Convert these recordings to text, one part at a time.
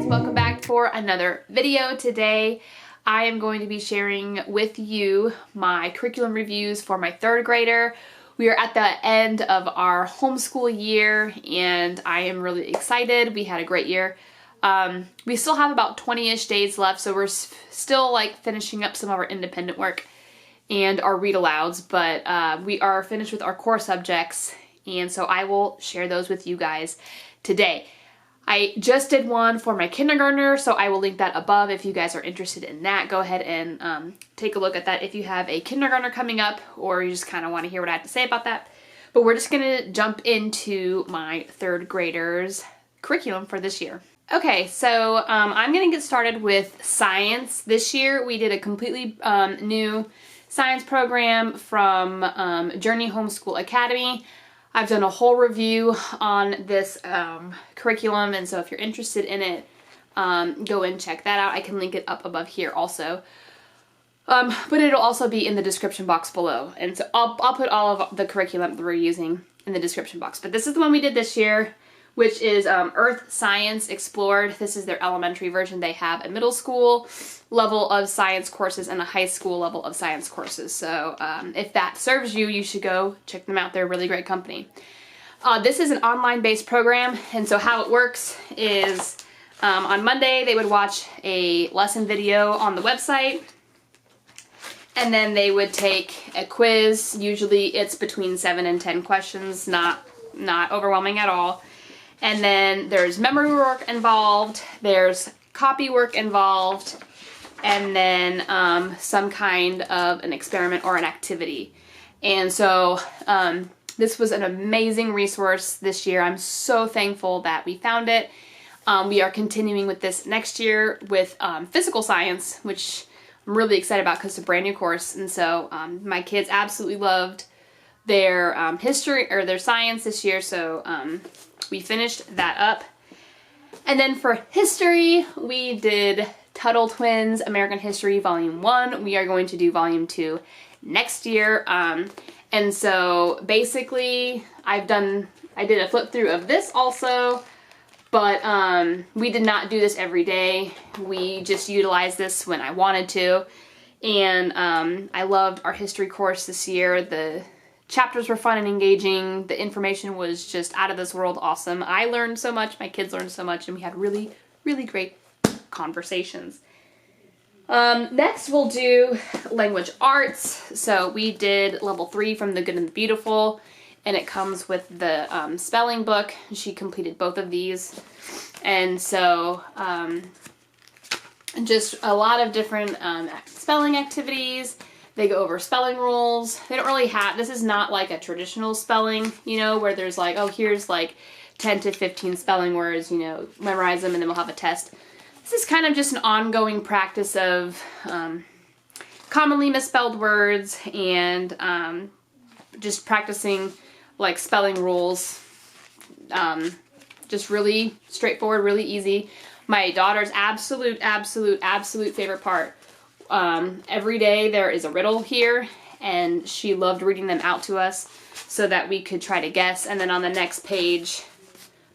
Welcome back for another video. Today I am going to be sharing with you my curriculum reviews for my third grader. We are at the end of our homeschool year and I am really excited. We had a great year. We still have about 20-ish days left, so we're still like finishing up some of our independent work and our read alouds, but we are finished with our core subjects, and so I will share those with you guys today. I just did one for my kindergartner, so I will link that above if you guys are interested in that. Go ahead and take a look at that if you have a kindergartner coming up or you just kind of want to hear what I have to say about that. But we're just going to jump into my third grader's curriculum for this year. Okay, so I'm going to get started with science. This year we did a completely new science program from Journey Homeschool Academy. I've done a whole review on this curriculum, and so if you're interested in it, go and check that out. I can link it up above here also. But it'll also be in the description box below. And so I'll put all of the curriculum that we're using in the description box. But this is the one we did this year, which is Earth Science Explored. This is their elementary version. They have a middle school level of science courses and a high school level of science courses. So if that serves you, you should go check them out. They're a really great company. This is an online-based program, and so how it works is on Monday they would watch a lesson video on the website, and then they would take a quiz. Usually it's between 7 and 10 questions, not overwhelming at all. And then there's memory work involved, there's copy work involved, and then some kind of an experiment or an activity. And so this was an amazing resource this year. I'm so thankful that we found it. We are continuing with this next year with physical science, which I'm really excited about because it's a brand new course. And so my kids absolutely loved their history or their science this year, so we finished that up. And then for history, we did Tuttle Twins American History Volume 1. We are going to do Volume 2 next year. And so basically I did a flip through of this also, but we did not do this every day. We just utilized this when I wanted to. And I loved our history course this year. The chapters were fun and engaging. The information was just out of this world awesome. I learned so much, my kids learned so much, and we had really, really great conversations. Next we'll do language arts. So we did level 3 from The Good and the Beautiful, and it comes with the spelling book. She completed both of these. And so just a lot of different spelling activities. They go over spelling rules. They don't really have, this is not like a traditional spelling, you know, where there's like, oh, here's like 10 to 15 spelling words, you know, memorize them and then we'll have a test. This is kind of just an ongoing practice of commonly misspelled words and just practicing like spelling rules. Just really straightforward, really easy. My daughter's absolute favorite part. Every day there is a riddle here, and she loved reading them out to us so that we could try to guess, and then on the next page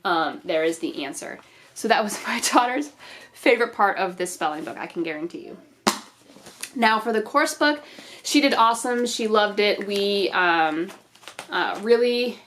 there is the answer. So that was my daughter's favorite part of this spelling book, I can guarantee you. Now for the course book, she did awesome. She loved it. We really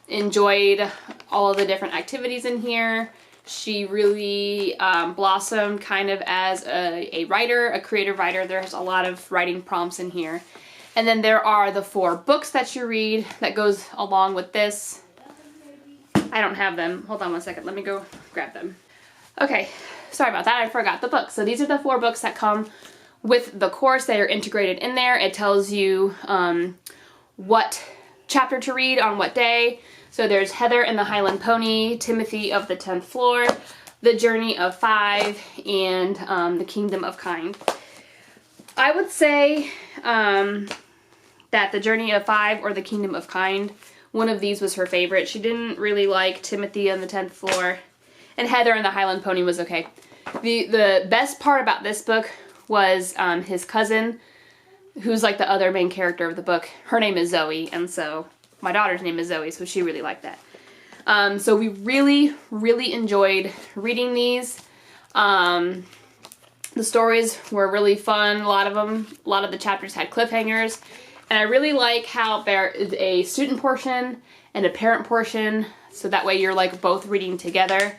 enjoyed all of the different activities in here. She really blossomed kind of as a writer, a creative writer. There's a lot of writing prompts in here. And then there are the 4 books that you read that goes along with this. I don't have them. Hold on one second. Let me go grab them. Okay, sorry about that. I forgot the books. So these are the 4 books that come with the course. They are integrated in there. It tells you what chapter to read on what day. So there's Heather and the Highland Pony, Timothy of the 10th Floor, The Journey of 5, and The Kingdom of Kind. I would say that The Journey of 5 or The Kingdom of Kind, one of these was her favorite. She didn't really like Timothy on the 10th Floor, and Heather and the Highland Pony was okay. The best part about this book was his cousin who's like the other main character of the book, her name is Zoe, and so my daughter's name is Zoe, so she really liked that. So we really, really enjoyed reading these. The stories were really fun. A lot of the chapters had cliffhangers. And I really like how there is a student portion and a parent portion, so that way you're like both reading together.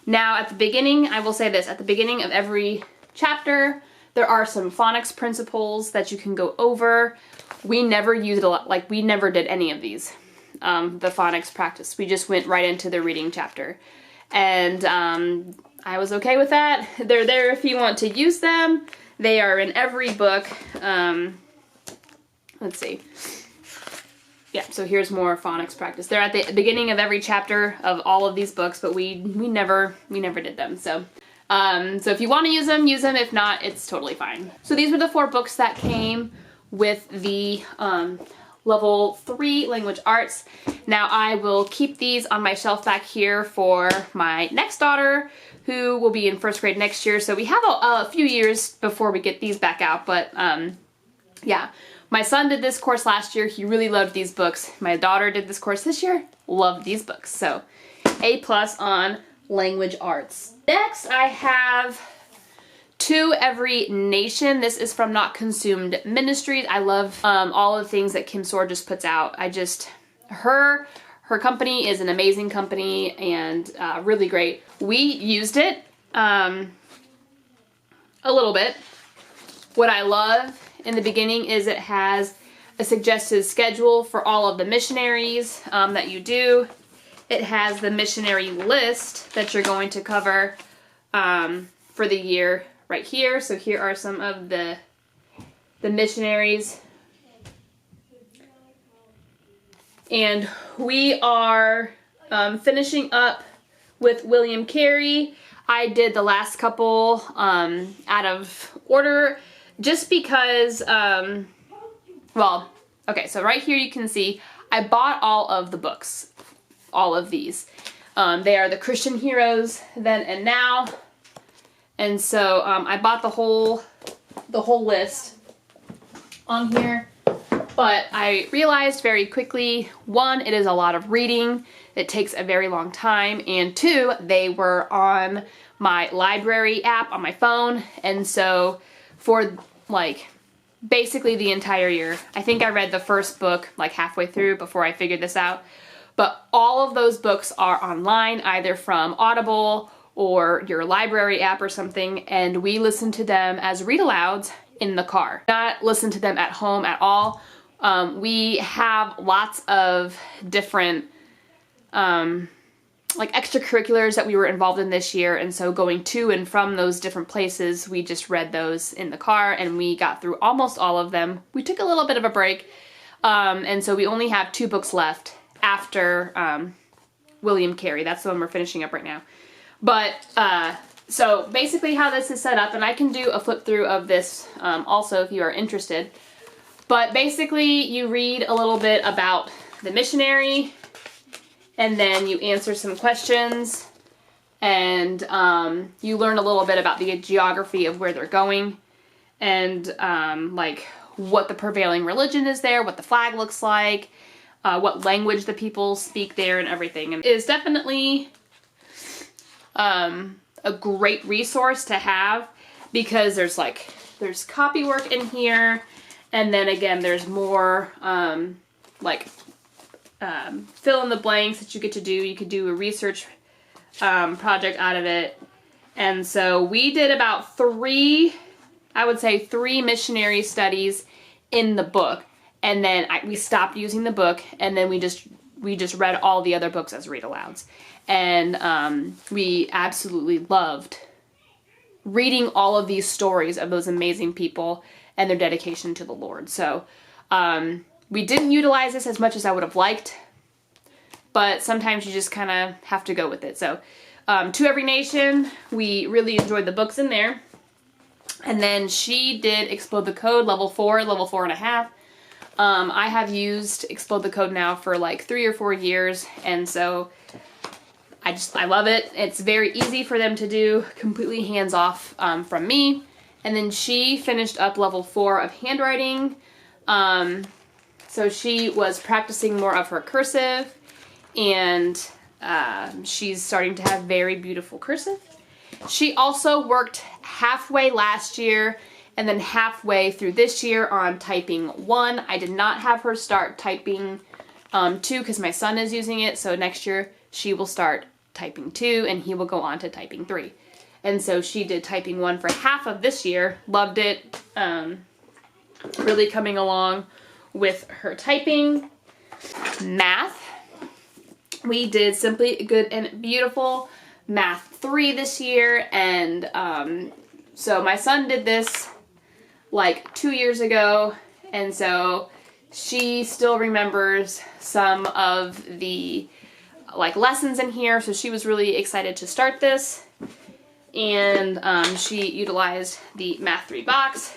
Now at the beginning, I will say this, at the beginning of every chapter, there are some phonics principles that you can go over. We never used a lot, like we never did any of these, the phonics practice. We just went right into the reading chapter. And I was okay with that. They're there if you want to use them. They are in every book. Let's see. Yeah, so here's more phonics practice. They're at the beginning of every chapter of all of these books, but we never did them. So if you want to use them, use them. If not, it's totally fine. So these were the 4 books that came with the level 3 language arts. Now I will keep these on my shelf back here for my next daughter, who will be in 1st grade next year. So we have a few years before we get these back out, but yeah. My son did this course last year. He really loved these books. My daughter did this course this year. Loved these books. So A+ on language arts. Next, I have To Every Nation. This is from Not Consumed Ministries. I love all of the things that Kim Soar just puts out. Her company is an amazing company and really great. We used it a little bit. What I love in the beginning is it has a suggested schedule for all of the missionaries that you do. It has the missionary list that you're going to cover for the year right here. So here are some of the missionaries. And we are finishing up with William Carey. I did the last couple out of order just because, well, okay, so right here you can see I bought all of the books, all of these. They are the Christian Heroes Then and Now. And so I bought the whole list on here. But I realized very quickly, 1, it is a lot of reading. It takes a very long time. And 2, they were on my library app on my phone. And so for like basically the entire year, I think I read the first book like halfway through before I figured this out. But all of those books are online, either from Audible or your library app or something. And we listen to them as read-alouds in the car. Not listen to them at home at all. We have lots of different like extracurriculars that we were involved in this year, and so going to and from those different places, we just read those in the car, and we got through almost all of them. We took a little bit of a break, and so we only have 2 books left after William Carey. That's the one we're finishing up right now. But so basically how this is set up, and I can do a flip through of this also if you are interested. But basically you read a little bit about the missionary, and then you answer some questions, and you learn a little bit about the geography of where they're going, and like what the prevailing religion is there, what the flag looks like, what language the people speak there, and everything. And it is definitely a great resource to have, because there's copy work in here, and then again there's more fill in the blanks that you get to do. You could do a research project out of it. And so we did about 3 missionary studies in the book. And then we stopped using the book, and then we just read all the other books as read-alouds. And we absolutely loved reading all of these stories of those amazing people and their dedication to the Lord. So we didn't utilize this as much as I would have liked, but sometimes you just kind of have to go with it. So To Every Nation, we really enjoyed the books in there. And then she did Explode the Code, level 4, level 4.5. I have used Explode the Code now for like 3 or 4 years, and so I love it. It's very easy for them to do, completely hands off from me, And then she finished up level 4 of handwriting. So she was practicing more of her cursive, and she's starting to have very beautiful cursive. She also worked halfway last year and then halfway through this year on typing 1. I did not have her start typing 2 because my son is using it, so next year she will start typing 2 and he will go on to typing 3. And so she did typing 1 for half of this year, loved it, really coming along with her typing. Math, we did Simply Good and Beautiful Math 3 this year, and so my son did this like 2 years ago, and so she still remembers some of the like lessons in here, so she was really excited to start this, and she utilized the Math 3 box.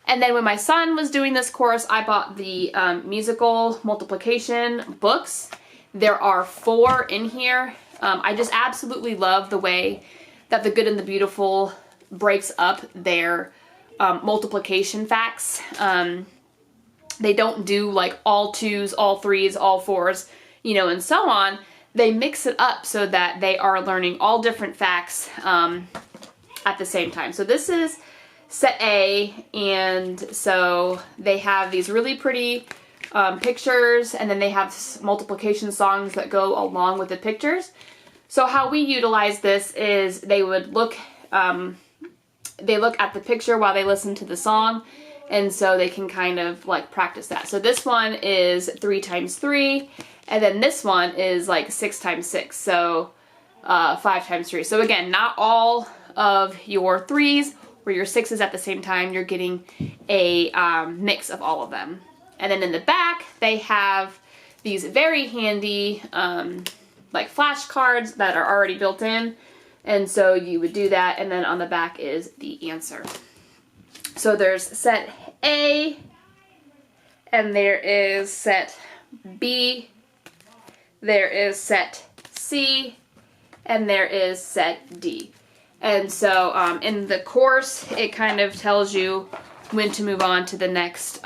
And then when my son was doing this course, I bought the musical multiplication books. There are 4 in here. I just absolutely love the way that the Good and the Beautiful breaks up their multiplication facts. They don't do like all 2s, all 3s, all 4s, you know, and so on. They mix it up so that they are learning all different facts at the same time. So this is set A, and so they have these really pretty pictures, and then they have multiplication songs that go along with the pictures. So how we utilize this is they would look at the picture while they listen to the song, and so they can kind of like practice that. So this one is 3 times 3, and then this one is like 6 times 6, so 5 times 3. So again, not all of your 3s or your 6s at the same time. You're getting a mix of all of them. And then in the back, they have these very handy like flashcards that are already built in. And so you would do that, and then on the back is the answer. So there's set A, and there is set B, there is set C, and there is set D. And so in the course, it kind of tells you when to move on to the next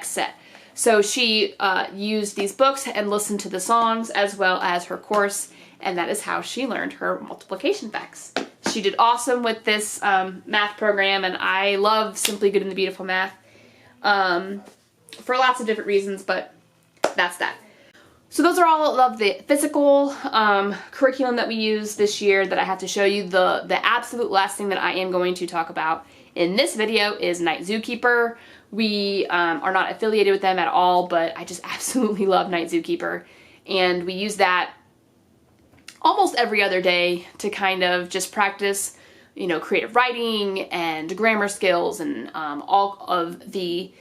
set. So she used these books and listened to the songs as well as her course, and that is how she learned her multiplication facts. She did awesome with this math program, and I love Simply Good and the Beautiful Math for lots of different reasons, but that's that. So those are all of the physical curriculum that we use this year that I have to show you. The absolute last thing that I am going to talk about in this video is Night Zookeeper. We are not affiliated with them at all, but I just absolutely love Night Zookeeper. And we use that almost every other day to kind of just practice, you know, creative writing and grammar skills and all of the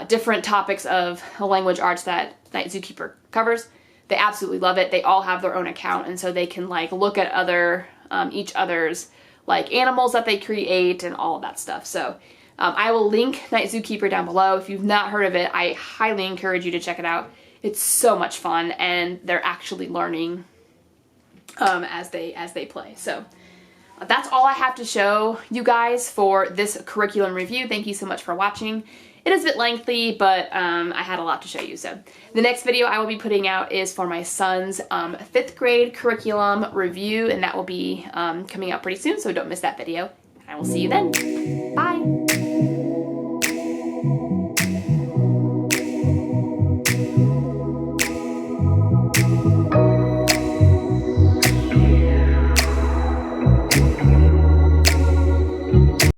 different topics of the language arts that Night Zookeeper covers. They absolutely love it. They all have their own account, and so they can like look at other each other's like animals that they create and all of that stuff. So I will link Night Zookeeper down below. If you've not heard of it, I highly encourage you to check it out. It's so much fun, and they're actually learning as they play. So that's all I have to show you guys for this curriculum review. Thank you so much for watching. It is a bit lengthy, but I had a lot to show you. So the next video I will be putting out is for my son's 5th grade curriculum review, and that will be coming out pretty soon, so don't miss that video. I will see you then. Bye!